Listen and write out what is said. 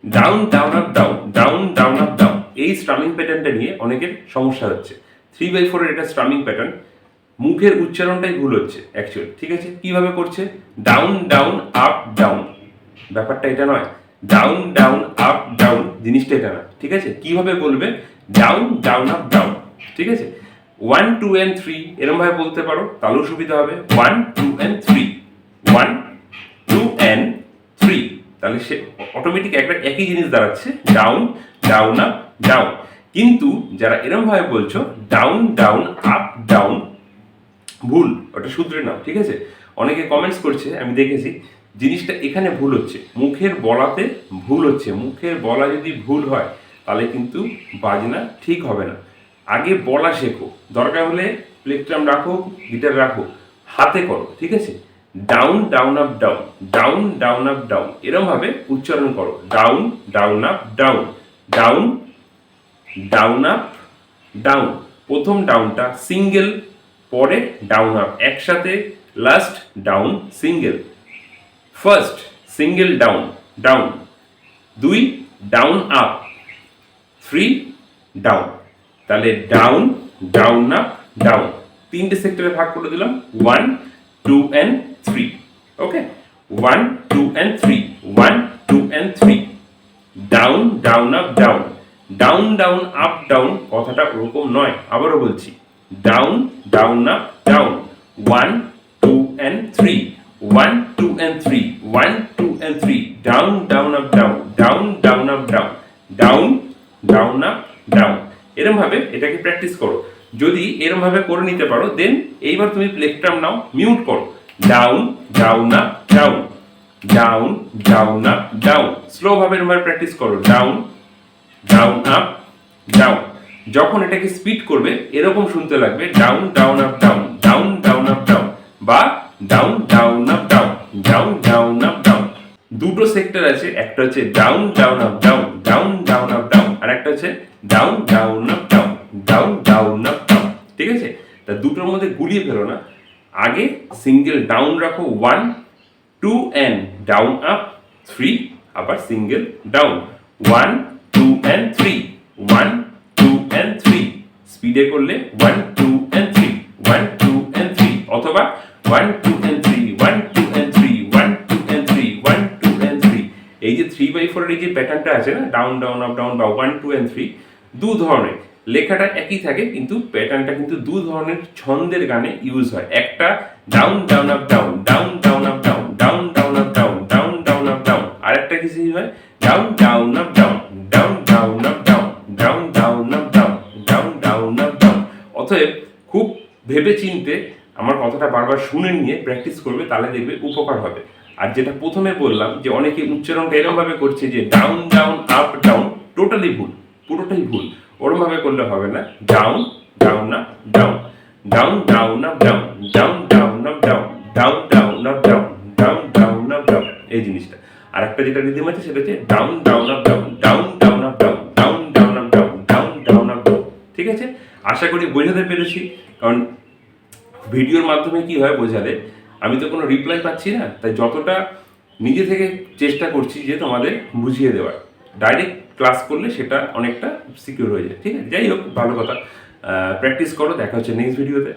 Down down up down, down down up down, এই strumming প্যাটার্নটা নিয়ে অনেকের সমস্যা হচ্ছে। 3/4 এর এটা স্ট্রামিং প্যাটার্ন, মুখের উচ্চারণটাই ভুল হচ্ছে অ্যাকচুয়ালি। ঠিক আছে, কিভাবে করছে? ডাউন ডাউন আপ ডাউন, ব্যাপারটা এটা নয়। ডাউন ডাউন আপ ডাউন জিনিসটা এটা না। ঠিক আছে, কিভাবে বলবে? Down down up down. ঠিক আছে, 1 2 and 3 এরকম ভাবে বলতে পারো, তাহলেও সুবিধা হবে। 1 2 and 3, 1 2 and 3, তাহলে সে অটোমেটিক একটা একই জিনিস দাঁড়াচ্ছে, ডাউন ডাউন আপ ডাউন। কিন্তু যারা এরকম ভাবে বলছো ডাউন ডাউন আপ ডাউন, ভুল, ওটা শুধরে নাও। ঠিক আছে, অনেকে কমেন্টস করছে, আমি দেখেছি জিনিসটা এখানে ভুল হচ্ছে, মুখের বলাতে ভুল হচ্ছে। মুখের বলা যদি ভুল হয় তাহলে কিন্তু বাজনা ঠিক হবে না। আগে বলা শেখো, দরকার হলে প্লেগট্রাম রাখো, গিটার রাখো, হাতে করো। ঠিক আছে, down down up down, down down up down, এরকম ভাবে উচ্চারণ করো। Down down up down, down down up down. প্রথম ডাউনটা সিঙ্গেল, পরে ডাউন আপ, একসাথে last down single, first single down down, 2 down up, 3 down. তাহলে ডাউন ডাউন আপ ডাউন, তিনটে সেক্টরে ভাগ করে দিলাম, 1 2 and 3। Okay, 1 2 and 3, 1 2 and 3, down down up down, down down up down কথাটা ওরকম নয়। আবারও বলছি, down down up down, 1 2 and 3, 1 2 and 3, 1 2 and 3, down down up down, down down up down, down down up down. এরকম ভাবে এটাকে practice করো। যদি এরকম ভাবে করে নিতে পারো, দেন এইবার তুমি প্লেগট্রাম নাও, মিউট করো, down down up down, down down up down. Slow ভাবে এরকম ভাবে প্র্যাকটিস করো, ডাউন ডাউন আপ ডাউন। যখন এটাকে স্পিড করবে এরকম শুনতে লাগবে, down down up down, down down up down, বা down down up down, down down up down. দুটো সেক্টর আছে, একটা হচ্ছে down down up down, down down up down, আর একটা হচ্ছে down down up down, down down up down. ঠিক আছে, তা দুটোর মধ্যে গুলিয়ে ফেলো না। আগে সিঙ্গেল ডাউন রাখো, 1 2 and ডাউন আপ 3, আবার সিঙ্গেল ডাউন, 1 2 and 3, 1 2 and 3। স্পিডে করলে 1 2 and 3, 1 2 and 3, অথবা 1 2 and 3, 1 2 and 3, 1 2 and 3, 1 2 and 3। এই যে 3/4 এর এই যে প্যাটার্নটা আছে না, ডাউন ডাউন আপ ডাউন বা 1 2 and 3, দু ধরনের, লেখাটা একই থাকে কিন্তু প্যাটার্নটা কিন্তু দু ধরনের ছন্দের গানে ইউজ হয়। একটা down down up down, down down up down, down down up down, down down up down, আর একটা কিছু হয় down down up down, down down up down, down down up down, down down up down. অতএব খুব ভেবে চিনতে আমার কথাটা বারবার শুনে নিয়ে প্র্যাকটিস করবে, তাহলে দেখবে উপকার হবে। আর যেটা প্রথমে বললাম যে অনেকে উচ্চারণটা এরকম ভাবে করছে যে down down up down, totally ভুল, পুরোটাই ভুল। ওরম ভাবে করলে হবে না, down down up down, down down up down, down down up down, down down up down, down down up down, এই জিনিসটা। আর একটা যেটা রিদম আছে সেটা হচ্ছে down down up down, down down up down, down down up down, down down up down. ঠিক আছে, আশা করি বোঝাতে পেরেছি। কারণ ভিডিওর মাধ্যমে কি হয় বোঝালে, আমি তো কোনো রিপ্লাই পাচ্ছি না, তাই যতটা নিজে থেকে চেষ্টা করছি যে তোমাদের বুঝিয়ে দেওয়ার। ডাইরেক্ট ক্লাস করলে সেটা অনেকটা সিকিউর হয়ে যায়। ঠিক আছে, যাই হোক, ভালো কথা। প্র্যাকটিস করো, দেখা হচ্ছে নেক্সট ভিডিওতে।